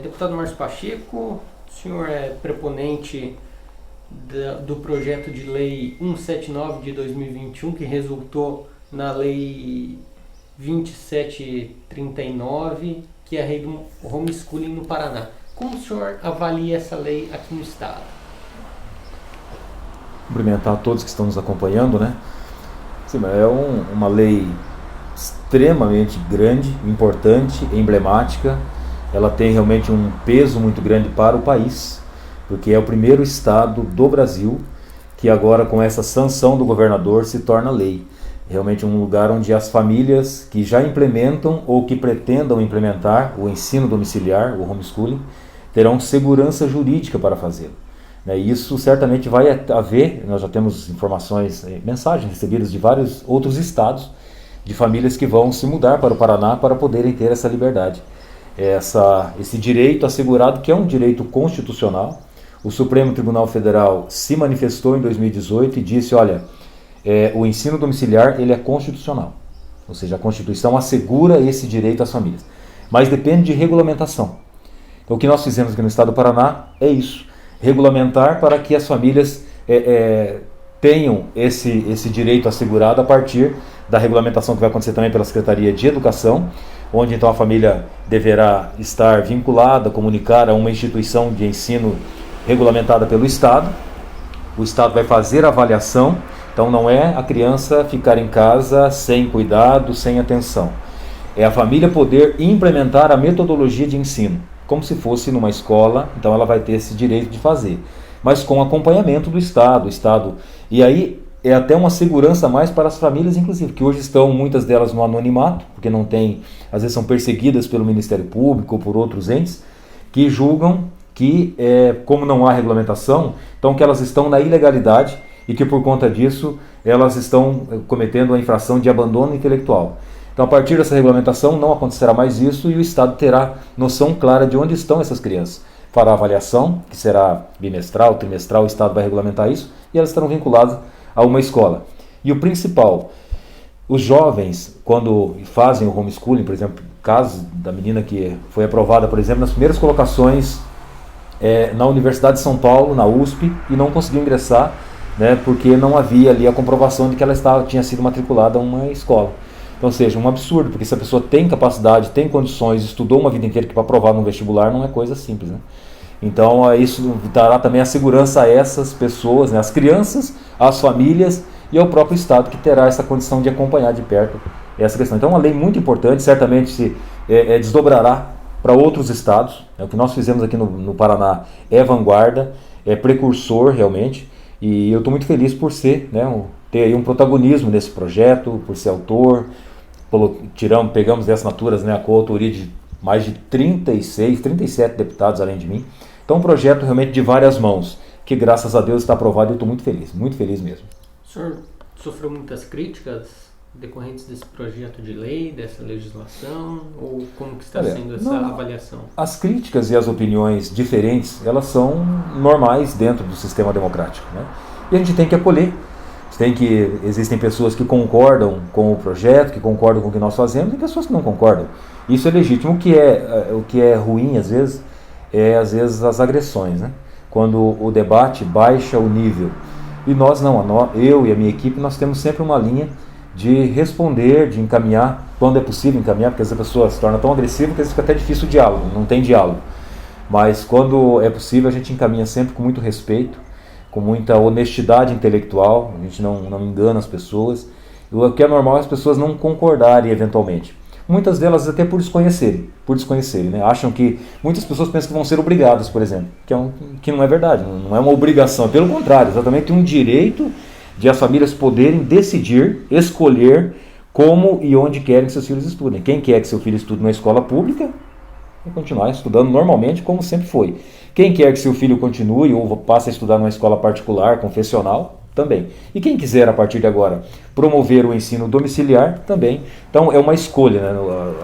Deputado Márcio Pacheco, o senhor é preponente do projeto de lei 179 de 2021, que resultou na lei 2739, que é a lei do homeschooling no Paraná. Como o senhor avalia essa lei aqui no estado? Cumprimentar a todos que estão nos acompanhando, né? Sim, é uma lei extremamente grande, importante, emblemática. Ela tem realmente um peso muito grande para o país, porque é o primeiro estado do Brasil que agora, com essa sanção do governador, se torna lei. Realmente um lugar onde as famílias que já implementam ou que pretendam implementar o ensino domiciliar, o homeschooling, terão segurança jurídica para fazê-lo. Isso certamente vai haver, nós já temos informações, mensagens recebidas de vários outros estados, de famílias que vão se mudar para o Paraná para poderem ter essa liberdade. Esse direito assegurado, que é um direito constitucional. O Supremo Tribunal Federal se manifestou em 2018 e disse, olha, o ensino domiciliar ele é constitucional, ou seja, a Constituição assegura esse direito às famílias, mas depende de regulamentação. Então o que nós fizemos aqui no estado do Paraná é isso, regulamentar para que as famílias tenham esse direito assegurado a partir da regulamentação que vai acontecer também pela Secretaria de Educação, onde então a família deverá estar vinculada, comunicar a uma instituição de ensino regulamentada pelo Estado. O Estado vai fazer a avaliação, então não é a criança ficar em casa sem cuidado, sem atenção. É a família poder implementar a metodologia de ensino, como se fosse numa escola, então ela vai ter esse direito de fazer, mas com acompanhamento do Estado. E aí é até uma segurança a mais para as famílias, inclusive, que hoje estão muitas delas no anonimato, porque não tem, às vezes são perseguidas pelo Ministério Público ou por outros entes, que julgam que, como não há regulamentação, então que elas estão na ilegalidade e que por conta disso elas estão cometendo a infração de abandono intelectual. Então a partir dessa regulamentação não acontecerá mais isso e o Estado terá noção clara de onde estão essas crianças. Fará a avaliação, que será bimestral, trimestral, o Estado vai regulamentar isso e elas estarão vinculadas a uma escola. E o principal, os jovens, quando fazem o homeschooling, por exemplo, o caso da menina que foi aprovada, por exemplo, nas primeiras colocações na Universidade de São Paulo, na USP, e não conseguiu ingressar, porque não havia ali a comprovação de que ela tinha sido matriculada a uma escola. Então, ou seja, um absurdo, porque se a pessoa tem capacidade, tem condições, estudou uma vida inteira, que para aprovar no vestibular não é coisa simples, né? Então, isso dará também a segurança a essas pessoas, as crianças, às famílias e ao próprio Estado, que terá essa condição de acompanhar de perto essa questão. Então, é uma lei muito importante, certamente se desdobrará para outros estados. O que nós fizemos aqui no Paraná é vanguarda, é precursor realmente, e eu estou muito feliz por ser, ter aí um protagonismo nesse projeto, por ser autor. Pegamos de assinaturas, a coautoria de mais de 36, 37 deputados além de mim. Então, um projeto realmente de várias mãos, que graças a Deus está aprovado e eu estou muito feliz mesmo. O senhor sofreu muitas críticas decorrentes desse projeto de lei, dessa legislação, ou como que está sendo essa avaliação? As críticas e as opiniões diferentes, elas são normais dentro do sistema democrático, E a gente tem que acolher. Existem pessoas que concordam com o projeto, que concordam com o que nós fazemos, e pessoas que não concordam. Isso é legítimo. O que é ruim, às vezes as agressões, Quando o debate baixa o nível. E nós não, eu e a minha equipe, nós temos sempre uma linha de responder, de encaminhar, quando é possível encaminhar, porque essa pessoa se torna tão agressiva que às vezes fica até difícil o diálogo, não tem diálogo. Mas quando é possível, a gente encaminha sempre com muito respeito, com muita honestidade intelectual, a gente não engana as pessoas. O que é normal é as pessoas não concordarem eventualmente. Muitas delas até por desconhecerem, Acham que, muitas pessoas pensam que vão ser obrigadas, por exemplo, que não é verdade, não é uma obrigação, pelo contrário, exatamente um direito de as famílias poderem decidir, escolher como e onde querem que seus filhos estudem. Quem quer que seu filho estude numa escola pública, vai continuar estudando normalmente como sempre foi. Quem quer que seu filho continue ou passe a estudar numa escola particular, confessional, também. E quem quiser, a partir de agora, promover o ensino domiciliar, também. Então, é uma escolha,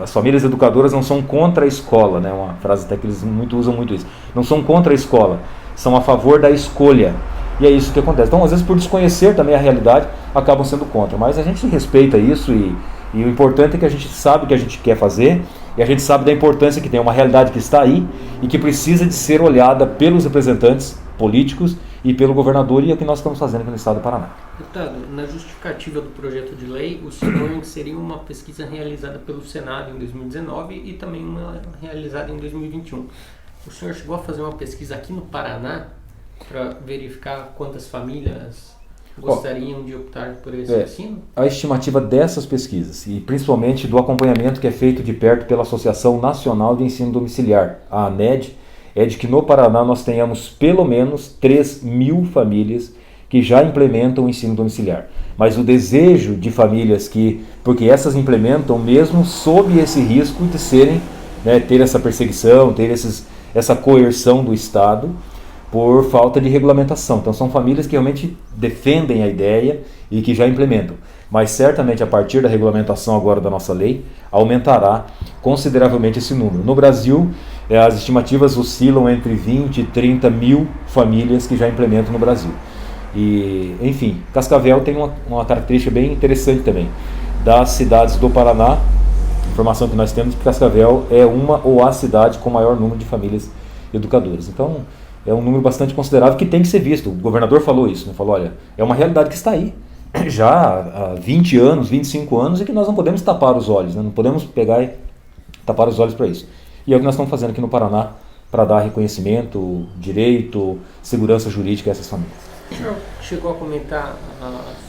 As famílias educadoras não são contra a escola, Uma frase até que eles usam muito isso. Não são contra a escola, são a favor da escolha. E é isso que acontece. Então, às vezes, por desconhecer também a realidade, acabam sendo contra. Mas a gente respeita isso e o importante é que a gente sabe o que a gente quer fazer, E a gente sabe da importância que tem, uma realidade que está aí e que precisa de ser olhada pelos representantes políticos e pelo governador, e é o que nós estamos fazendo aqui no estado do Paraná. Deputado, na justificativa do projeto de lei, o senhor inseriu uma pesquisa realizada pelo Senado em 2019 e também uma realizada em 2021. O senhor chegou a fazer uma pesquisa aqui no Paraná para verificar quantas famílias gostariam de optar por esse ensino? A estimativa dessas pesquisas, e principalmente do acompanhamento que é feito de perto pela Associação Nacional de Ensino Domiciliar, a ANED, é de que no Paraná nós tenhamos pelo menos 3.000 famílias que já implementam o ensino domiciliar. Mas o desejo de famílias porque essas implementam mesmo sob esse risco de serem, ter essa perseguição, ter essa coerção do Estado, por falta de regulamentação. Então são famílias que realmente defendem a ideia e que já implementam. Mas certamente a partir da regulamentação agora da nossa lei, aumentará consideravelmente esse número. No Brasil, as estimativas oscilam entre 20 e 30 mil famílias que já implementam no Brasil. E, enfim, Cascavel tem uma característica bem interessante também. Das cidades do Paraná, a informação que nós temos é que Cascavel é uma ou a cidade com maior número de famílias educadoras. Então, é um número bastante considerável que tem que ser visto. O governador falou isso, né? Falou, olha, é uma realidade que está aí, já há 20 anos, 25 anos, e que nós não podemos tapar os olhos, né? Não podemos pegar e tapar os olhos para isso. E é o que nós estamos fazendo aqui no Paraná, para dar reconhecimento, direito, segurança jurídica a essas famílias. O senhor chegou a comentar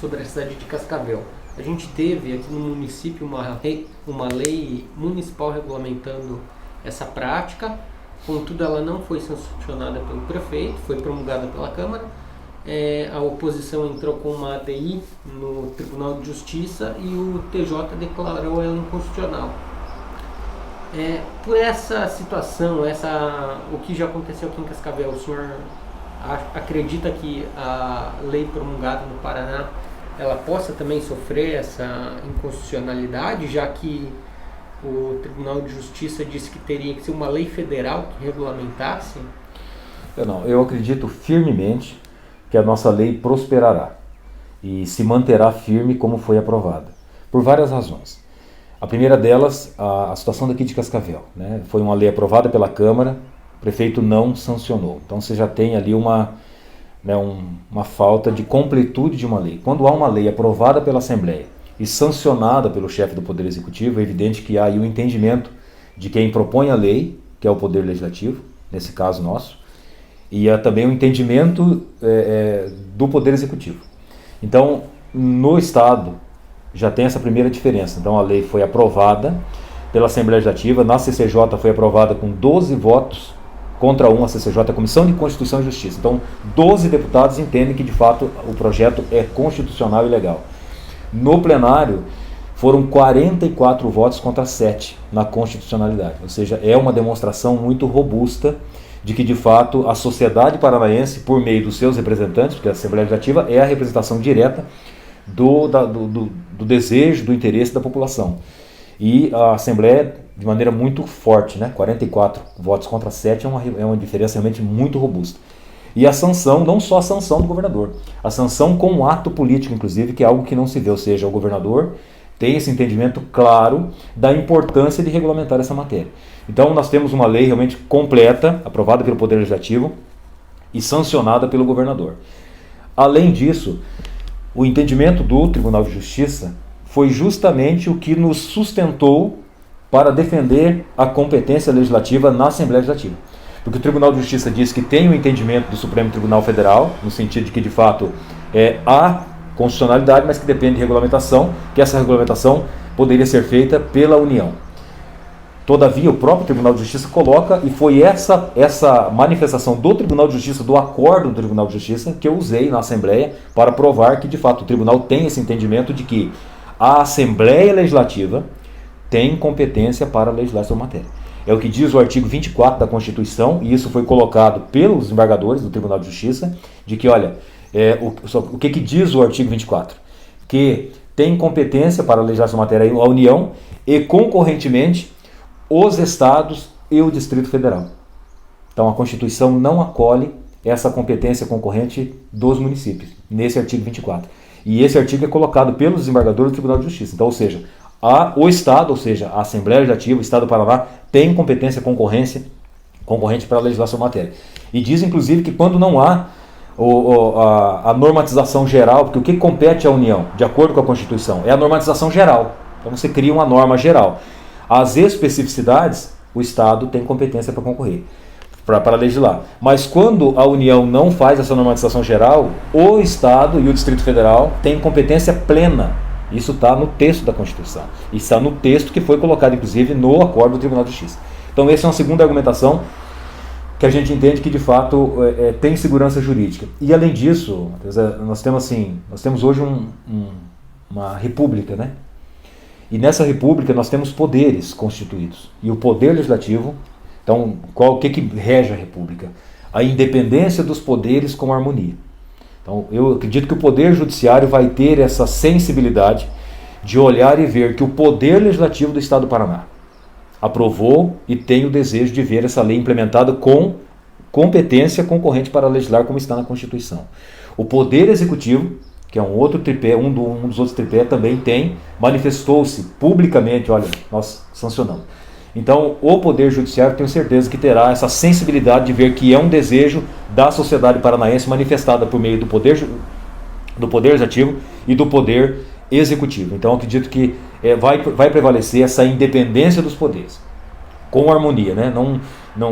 sobre a cidade de Cascavel. A gente teve aqui no município uma lei municipal regulamentando essa prática. Contudo, ela não foi sancionada pelo prefeito, foi promulgada pela Câmara. A oposição entrou com uma ADI no Tribunal de Justiça e o TJ declarou ela inconstitucional. Por essa situação, o que já aconteceu aqui em Cascavel, o senhor acredita que a lei promulgada no Paraná ela possa também sofrer essa inconstitucionalidade, já que o Tribunal de Justiça disse que teria que ser uma lei federal que regulamentasse? Eu acredito firmemente que a nossa lei prosperará e se manterá firme como foi aprovada, por várias razões. A primeira delas, a situação daqui de Cascavel, né? Foi uma lei aprovada pela Câmara, o prefeito não sancionou. Então você já tem ali uma falta de completude de uma lei. Quando há uma lei aprovada pela Assembleia e sancionada pelo chefe do Poder Executivo, é evidente que há aí o entendimento de quem propõe a lei, que é o Poder Legislativo, nesse caso nosso, e há também o entendimento do Poder Executivo. Então, no Estado, já tem essa primeira diferença. Então, a lei foi aprovada pela Assembleia Legislativa, na CCJ foi aprovada com 12 votos contra 1, a CCJ, a Comissão de Constituição e Justiça. Então, 12 deputados entendem que, de fato, o projeto é constitucional e legal. No plenário, foram 44 votos contra 7 na constitucionalidade. Ou seja, é uma demonstração muito robusta de que, de fato, a sociedade paranaense, por meio dos seus representantes, porque a Assembleia Legislativa é a representação direta do desejo, do interesse da população. E a Assembleia, de maneira muito forte, 44 votos contra 7 é uma diferença realmente muito robusta. E a sanção, não só a sanção do governador, a sanção com um ato político, inclusive, que é algo que não se vê, ou seja, o governador tem esse entendimento claro da importância de regulamentar essa matéria. Então nós temos uma lei realmente completa, aprovada pelo Poder Legislativo e sancionada pelo governador. Além disso, o entendimento do Tribunal de Justiça foi justamente o que nos sustentou para defender a competência legislativa na Assembleia Legislativa. Porque o Tribunal de Justiça diz que tem o entendimento do Supremo Tribunal Federal, no sentido de que, de fato, há constitucionalidade, mas que depende de regulamentação, que essa regulamentação poderia ser feita pela União. Todavia, o próprio Tribunal de Justiça coloca, e foi essa manifestação do Tribunal de Justiça, do acordo do Tribunal de Justiça, que eu usei na Assembleia para provar que, de fato, o Tribunal tem esse entendimento de que a Assembleia Legislativa tem competência para legislar sobre a matéria. É o que diz o artigo 24 da Constituição, e isso foi colocado pelos desembargadores do Tribunal de Justiça, de que, olha, o que diz o artigo 24? Que tem competência para legislar sobre a matéria a União e, concorrentemente, os estados e o Distrito Federal. Então, a Constituição não acolhe essa competência concorrente dos municípios, nesse artigo 24. E esse artigo é colocado pelos desembargadores do Tribunal de Justiça. Então, ou seja, o Estado, ou seja, a Assembleia Legislativa, o Estado do Paraná, tem competência concorrente para a legislação matéria. E diz, inclusive, que quando não há a normatização geral, porque o que compete à União, de acordo com a Constituição, é a normatização geral. Então você cria uma norma geral. As especificidades, o Estado tem competência para concorrer, para legislar. Mas quando a União não faz essa normatização geral, o Estado e o Distrito Federal têm competência plena. Isso está no texto da Constituição. E está no texto que foi colocado, inclusive, no acordo do Tribunal de Justiça. Então essa é uma segunda argumentação que a gente entende que de fato tem segurança jurídica. E além disso, nós temos hoje uma república, né? E nessa república nós temos poderes constituídos. E o poder legislativo, então o que rege a república? A independência dos poderes com harmonia. Então eu acredito que o poder judiciário vai ter essa sensibilidade de olhar e ver que o poder legislativo do Estado do Paraná aprovou e tem o desejo de ver essa lei implementada com competência concorrente para legislar como está na Constituição. O Poder Executivo, que é um outro tripé, um dos outros tripé, também manifestou-se publicamente, olha, nós sancionamos. Então, o Poder Judiciário, tenho certeza que terá essa sensibilidade de ver que é um desejo da sociedade paranaense manifestada por meio do Poder Legislativo e do Poder Executivo. Então, acredito que vai prevalecer essa independência dos poderes, com harmonia, né?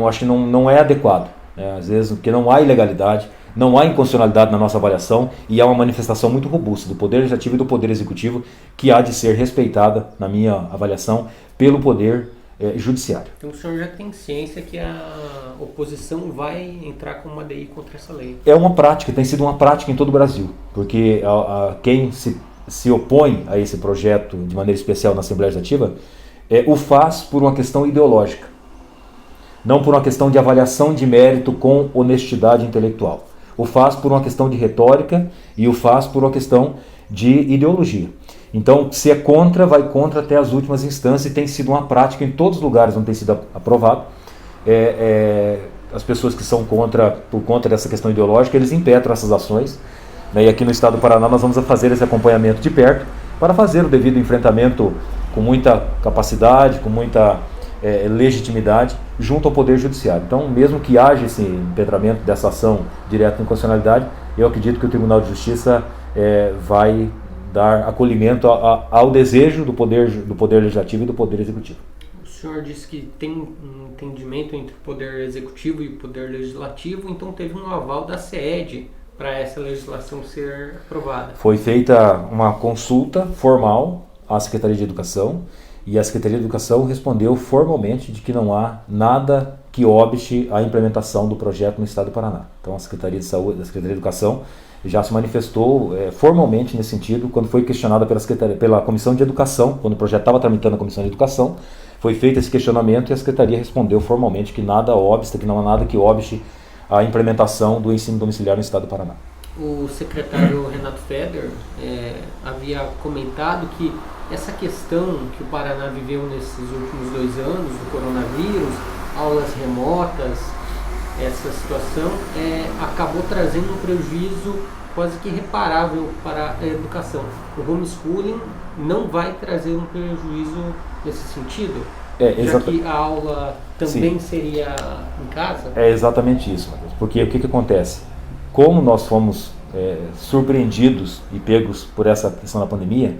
Acho que não é adequado, né? Às vezes, porque não há ilegalidade, não há inconstitucionalidade na nossa avaliação e há uma manifestação muito robusta do Poder Legislativo e do Poder Executivo que há de ser respeitada, na minha avaliação, pelo Poder Judiciário. Então o senhor já tem ciência que a oposição vai entrar com uma DI contra essa lei? É uma prática, tem sido uma prática em todo o Brasil, porque quem se opõe a esse projeto de maneira especial na Assembleia Legislativa o faz por uma questão ideológica, não por uma questão de avaliação de mérito com honestidade intelectual. O faz por uma questão de retórica e o faz por uma questão de ideologia. Então, se é contra, vai contra até as últimas instâncias e tem sido uma prática em todos os lugares onde tem sido aprovado. As pessoas que são por conta dessa questão ideológica, eles impetram essas ações. Né? E aqui no Estado do Paraná nós vamos fazer esse acompanhamento de perto para fazer o devido enfrentamento com muita capacidade, com muita legitimidade junto ao Poder Judiciário. Então, mesmo que haja esse impetramento dessa ação direta de inconstitucionalidade, eu acredito que o Tribunal de Justiça vai dar acolhimento ao desejo do poder Legislativo e do Poder Executivo. O senhor disse que tem um entendimento entre o Poder Executivo e o Poder Legislativo, então teve um aval da SEED para essa legislação ser aprovada. Foi feita uma consulta formal à Secretaria de Educação e a Secretaria de Educação respondeu formalmente de que não há nada que obste a implementação do projeto no Estado do Paraná. Então a Secretaria de Saúde, a Secretaria de Educação já se manifestou formalmente nesse sentido quando foi questionada pela Comissão de Educação, quando o projeto estava tramitando na Comissão de Educação, foi feito esse questionamento e a Secretaria respondeu formalmente que nada obsta, que não há nada que obste a implementação do ensino domiciliar no Estado do Paraná. O secretário Renato Feder havia comentado que essa questão que o Paraná viveu nesses últimos 2 anos, do coronavírus, aulas remotas, essa situação acabou trazendo um prejuízo quase que irreparável para a educação. O homeschooling não vai trazer um prejuízo nesse sentido? Já que a aula também seria em casa? É exatamente isso, Matheus. Porque o que acontece? Como nós fomos surpreendidos e pegos por essa questão da pandemia,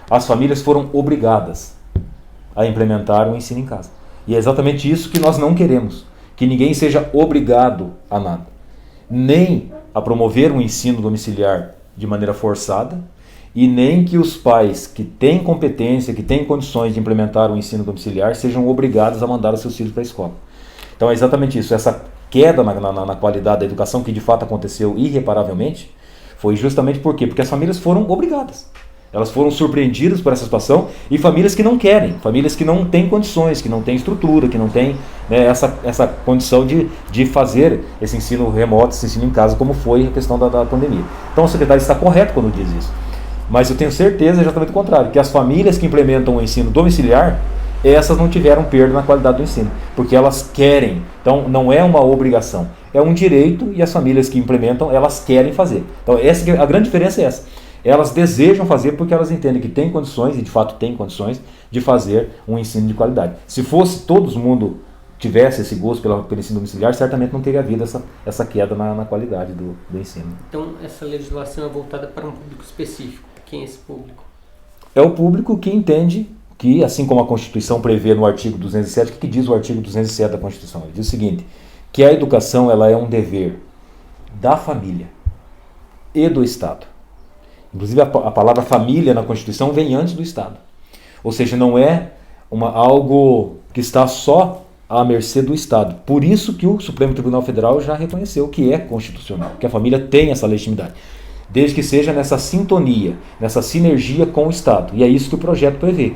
as famílias foram obrigadas a implementar o ensino em casa. E é exatamente isso que nós não queremos. Que ninguém seja obrigado a nada. Nem a promover um ensino domiciliar de maneira forçada, e nem que os pais que têm competência, que têm condições de implementar o ensino domiciliar, sejam obrigados a mandar os seus filhos para a escola. Então é exatamente isso. Essa queda na qualidade da educação, que de fato aconteceu irreparavelmente, foi justamente por quê? Porque as famílias foram obrigadas. Elas foram surpreendidas por essa situação e famílias que não querem, famílias que não têm condições, que não têm estrutura, que não têm essa condição de fazer esse ensino remoto, esse ensino em casa, como foi a questão da pandemia. Então o secretário está correto quando diz isso. Mas eu tenho certeza exatamente o contrário, que as famílias que implementam o ensino domiciliar, essas não tiveram perda na qualidade do ensino, porque elas querem. Então não é uma obrigação, é um direito e as famílias que implementam, elas querem fazer. Então a grande diferença é essa. elas desejam fazer porque elas entendem que tem condições, e de fato tem condições, de fazer um ensino de qualidade. Se fosse todo mundo tivesse esse gosto pelo ensino domiciliar, certamente não teria havido essa queda na qualidade do ensino. Então, essa legislação é voltada para um público específico. Quem é esse público? É o público que entende que, assim como a Constituição prevê no artigo 207, o que diz o artigo 207 da Constituição? Ele diz o seguinte, que a educação ela é um dever da família e do Estado. Inclusive a palavra família na Constituição vem antes do Estado. Ou seja, não é algo que está só à mercê do Estado. Por isso que o Supremo Tribunal Federal já reconheceu que é constitucional, que a família tem essa legitimidade, desde que seja nessa sintonia, nessa sinergia com o Estado. E é isso que o projeto prevê,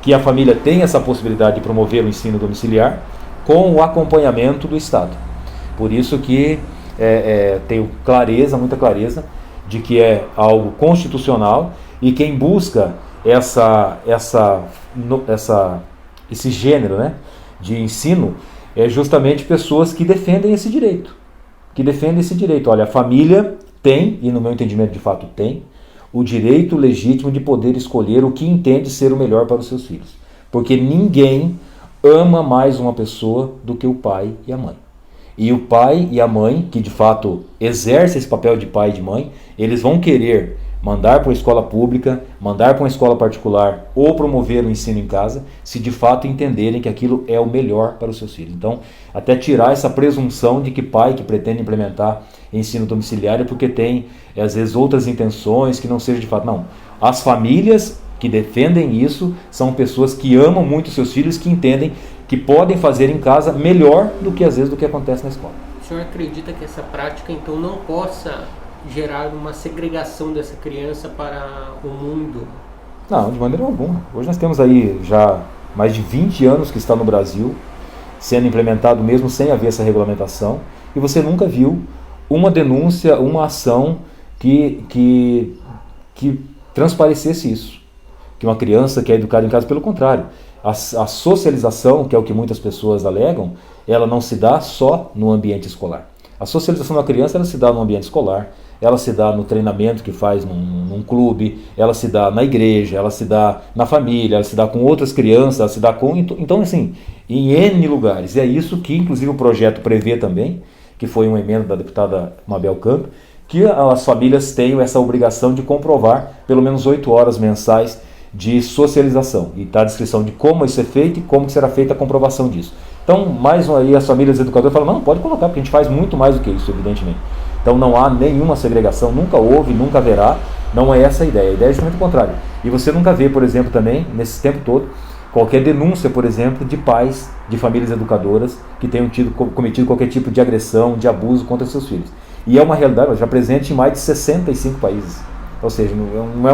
que a família tem essa possibilidade de promover o ensino domiciliar com o acompanhamento do Estado. Por isso que tenho muita clareza, de que é algo constitucional e quem busca esse gênero, né, de ensino é justamente pessoas que defendem esse direito. Olha, a família tem, e no meu entendimento de fato tem, o direito legítimo de poder escolher o que entende ser o melhor para os seus filhos. Porque ninguém ama mais uma pessoa do que o pai e a mãe. E o pai e a mãe, que de fato exercem esse papel de pai e de mãe, eles vão querer mandar para uma escola pública, mandar para uma escola particular ou promover o ensino em casa, se de fato entenderem que aquilo é o melhor para os seus filhos. Então, até tirar essa presunção de que pai que pretende implementar ensino domiciliar é porque tem, às vezes, outras intenções que não sejam de fato. Não. As famílias que defendem isso são pessoas que amam muito seus filhos, que entendem que podem fazer em casa melhor do que, às vezes, do que acontece na escola. O senhor acredita que essa prática, então, não possa gerar uma segregação dessa criança para o mundo? Não, de maneira alguma. Hoje nós temos aí já mais de 20 anos que está no Brasil, sendo implementado mesmo sem haver essa regulamentação, e você nunca viu uma denúncia, uma ação que transparecesse isso. Que uma criança que é educada em casa, pelo contrário, a socialização, que é o que muitas pessoas alegam, ela não se dá só no ambiente escolar. A socialização da criança ela se dá no ambiente escolar, ela se dá no treinamento que faz num clube, ela se dá na igreja, ela se dá na família, ela se dá com outras crianças, ela se dá com... Então, assim, em N lugares. E é isso que, inclusive, o projeto prevê também, que foi uma emenda da deputada Mabel Campo, que as famílias tenham essa obrigação de comprovar pelo menos 8 horas mensais de socialização. E está a descrição de como isso é feito e como será feita a comprovação disso. Então, mais aí as famílias educadoras falam, não, pode colocar, porque a gente faz muito mais do que isso, evidentemente. Então não há nenhuma segregação, nunca houve, nunca haverá, não é essa a ideia é justamente o contrário. E você nunca vê, por exemplo, também, nesse tempo todo, qualquer denúncia, por exemplo, de pais de famílias educadoras que tenham cometido qualquer tipo de agressão, de abuso contra seus filhos. E é uma realidade já presente em mais de 65 países. Ou seja, não é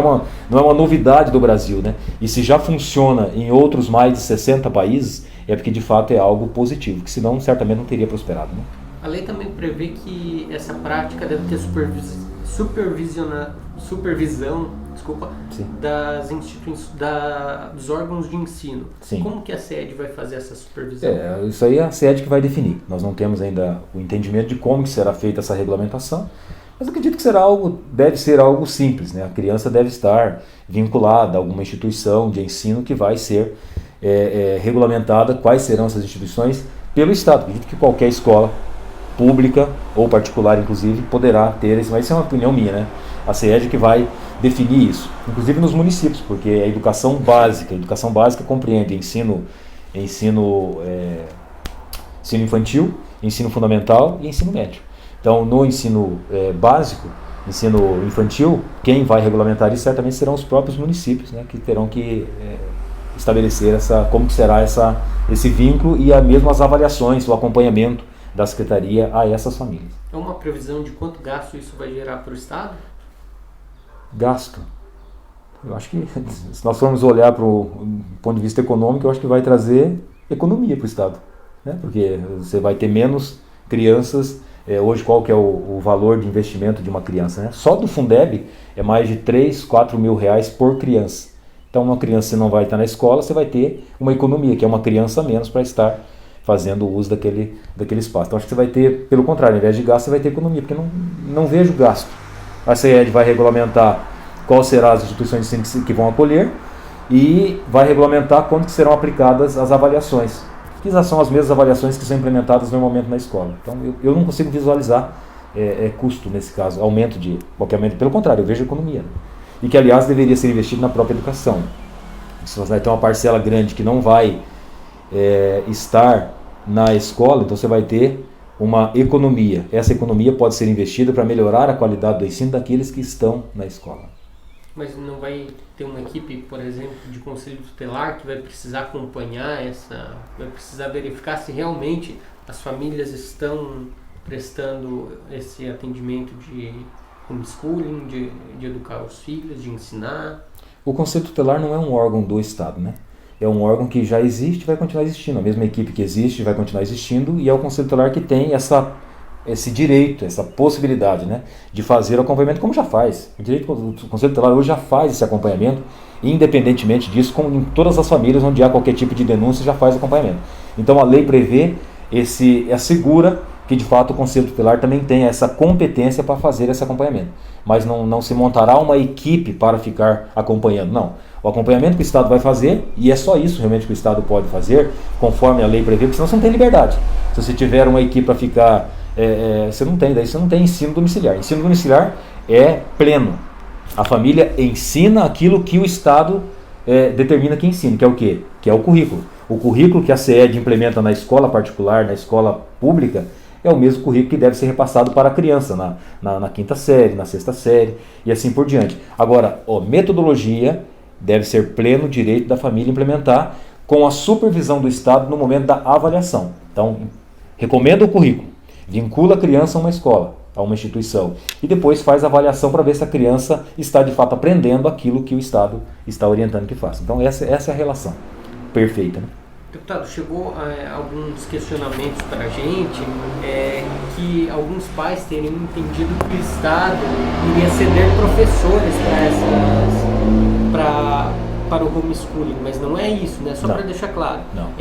uma novidade do Brasil, né? E se já funciona em outros mais de 60 países, é porque de fato é algo positivo, que senão certamente não teria prosperado, né? A lei também prevê que essa prática deve ter supervisão das instituições, dos órgãos de ensino. Sim. Como que a SED vai fazer essa supervisão? Isso aí é a SED que vai definir. Nós não temos ainda o entendimento de como será feita essa regulamentação, mas eu acredito que deve ser algo simples, né? A criança deve estar vinculada a alguma instituição de ensino que vai ser regulamentada. Quais serão essas instituições? Pelo Estado. Eu acredito que qualquer escola pública ou particular, inclusive, poderá ter isso, mas isso é uma opinião minha, né? A SED que vai definir isso, inclusive nos municípios, porque a educação básica compreende ensino infantil, ensino fundamental e ensino médio. Então, no ensino básico, ensino infantil, quem vai regulamentar isso certamente serão os próprios municípios, né, que terão que estabelecer como que será esse vínculo e mesmo as avaliações, o acompanhamento da Secretaria a essas famílias. É uma previsão de quanto gasto isso vai gerar para o Estado? Gasto? Eu acho que, se nós formos olhar para o ponto de vista econômico, eu acho que vai trazer economia para o Estado, né? Porque você vai ter menos crianças. Hoje, qual que é o valor de investimento de uma criança, né? Só do Fundeb é mais de 3, 4 mil reais por criança. Então, uma criança, se não vai estar na escola, você vai ter uma economia, que é uma criança a menos para estar fazendo uso daquele espaço. Então, acho que você vai ter, pelo contrário, ao invés de gasto, você vai ter economia, porque não vejo gasto. A CED vai regulamentar quais serão as instituições de ensino que vão acolher e vai regulamentar quando que serão aplicadas as avaliações, que já são as mesmas avaliações que são implementadas normalmente na escola. Então eu não consigo visualizar custo nesse caso, aumento de qualquer aumento, pelo contrário, eu vejo economia. E que, aliás, deveria ser investido na própria educação. Se você vai ter uma parcela grande que não vai estar na escola, então você vai ter uma economia. Essa economia pode ser investida para melhorar a qualidade do ensino daqueles que estão na escola. Mas não vai ter uma equipe, por exemplo, de conselho tutelar que vai precisar acompanhar vai precisar verificar se realmente as famílias estão prestando esse atendimento de homeschooling, de educar os filhos, de ensinar? O conselho tutelar não é um órgão do Estado, né? É um órgão que já existe e vai continuar existindo. A mesma equipe que existe vai continuar existindo, e é o conselho tutelar que tem esse direito, essa possibilidade, né, de fazer o acompanhamento, como já faz. O conselho tutelar hoje já faz esse acompanhamento, independentemente disso, como em todas as famílias onde há qualquer tipo de denúncia, já faz acompanhamento. Então a lei prevê, assegura que de fato o conselho tutelar também tenha essa competência para fazer esse acompanhamento. Mas não se montará uma equipe para ficar acompanhando, não. O acompanhamento que o Estado vai fazer, e é só isso realmente que o Estado pode fazer, conforme a lei prevê, porque senão você não tem liberdade. Se você tiver uma equipe para ficar, você não tem ensino domiciliar. Ensino domiciliar é pleno. A família ensina aquilo que o Estado determina que ensine, que é o quê? Que é o currículo. O currículo que a CED implementa na escola particular, na escola pública, é o mesmo currículo que deve ser repassado para a criança, na quinta série, na sexta série, e assim por diante. Agora, metodologia deve ser pleno direito da família implementar, com a supervisão do Estado no momento da avaliação. Então, recomenda o currículo, vincula a criança a uma escola, a uma instituição, e depois faz a avaliação para ver se a criança está de fato aprendendo aquilo que o Estado está orientando que faça. Então, essa é a relação perfeita, né? Deputado, chegou alguns questionamentos para a gente, que alguns pais teriam entendido que o Estado iria ceder professores para o homeschooling, mas não é isso, né? Só para deixar claro. Não.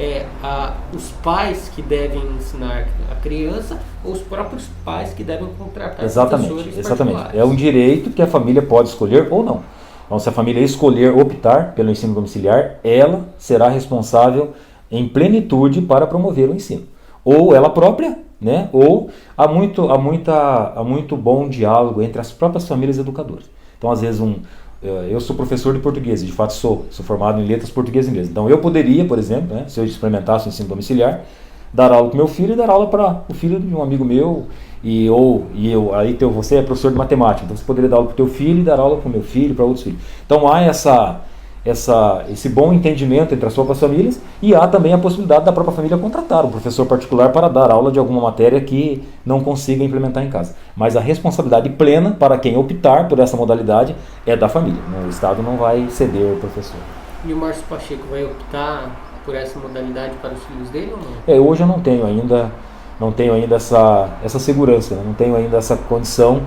Os pais que devem ensinar a criança ou os próprios pais que devem contratar professores particulares. É um direito que a família pode escolher ou não. Então, se a família escolher optar pelo ensino domiciliar, ela será responsável em plenitude para promover o ensino. Ou ela própria, né? Ou há muito bom diálogo entre as próprias famílias e educadores. Então, às vezes, eu sou professor de português, de fato sou formado em letras português e inglês. Então, eu poderia, por exemplo, né, se eu experimentasse o ensino domiciliar, dar aula para o meu filho e dar aula para o filho de um amigo meu, você é professor de matemática, então você poderia dar aula para o teu filho e dar aula para o meu filho, para outros filhos. Então, há esse bom entendimento entre as próprias famílias, e há também a possibilidade da própria família contratar um professor particular para dar aula de alguma matéria que não consiga implementar em casa. Mas a responsabilidade plena para quem optar por essa modalidade é da família. O Estado não vai ceder o professor. E o Márcio Pacheco vai optar por essa modalidade para os filhos dele ou não? Hoje eu não tenho ainda essa segurança, né? Não tenho ainda essa condição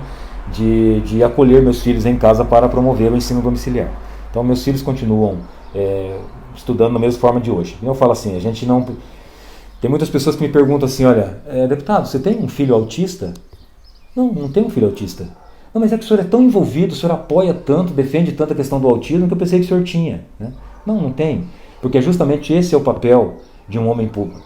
de acolher meus filhos em casa para promover o ensino domiciliar. Então, meus filhos continuam estudando da mesma forma de hoje. E eu falo assim, tem muitas pessoas que me perguntam assim, olha, deputado, você tem um filho autista? Não tenho um filho autista. Não, mas é que o senhor é tão envolvido, o senhor apoia tanto, defende tanto a questão do autismo, que eu pensei que o senhor tinha. Né? Não tem. Porque justamente esse é o papel de um homem público.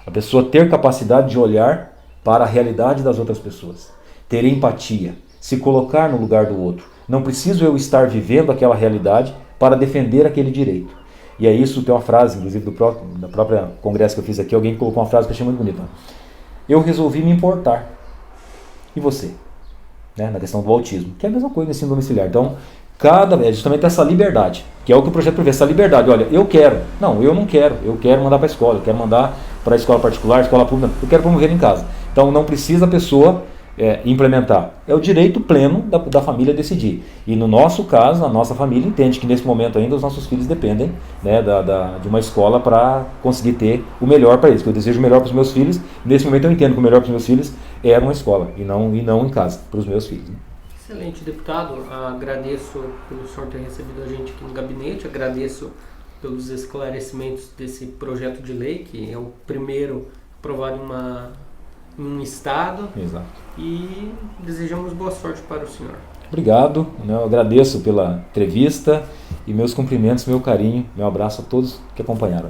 A pessoa ter capacidade de olhar para a realidade das outras pessoas. Ter empatia. Se colocar no lugar do outro. Não preciso eu estar vivendo aquela realidade para defender aquele direito. E é isso, tem uma frase, inclusive, da própria congresso que eu fiz aqui, alguém colocou uma frase que eu achei muito bonita. Eu resolvi me importar. E você? Né? Na questão do autismo, que é a mesma coisa no ensino domiciliar. Então, é justamente essa liberdade, que é o que o projeto prevê, essa liberdade. Olha, eu quero. Não, eu não quero. Eu quero mandar para a escola, eu quero mandar para a escola particular, escola pública. Eu quero promover em casa. Então, não precisa a pessoa implementar. É o direito pleno da família decidir. E no nosso caso, a nossa família entende que nesse momento ainda os nossos filhos dependem, né, de uma escola para conseguir ter o melhor para eles. Porque eu desejo o melhor para os meus filhos. Nesse momento eu entendo que o melhor para os meus filhos é uma escola e não em casa, para os meus filhos. Né? Excelente, deputado. Agradeço pelo senhor ter recebido a gente aqui no gabinete, agradeço pelos esclarecimentos desse projeto de lei, que é o primeiro aprovado em um estado. Exato. E desejamos boa sorte para o senhor. Obrigado, né? Eu agradeço pela entrevista e meus cumprimentos, meu carinho, meu abraço a todos que acompanharam.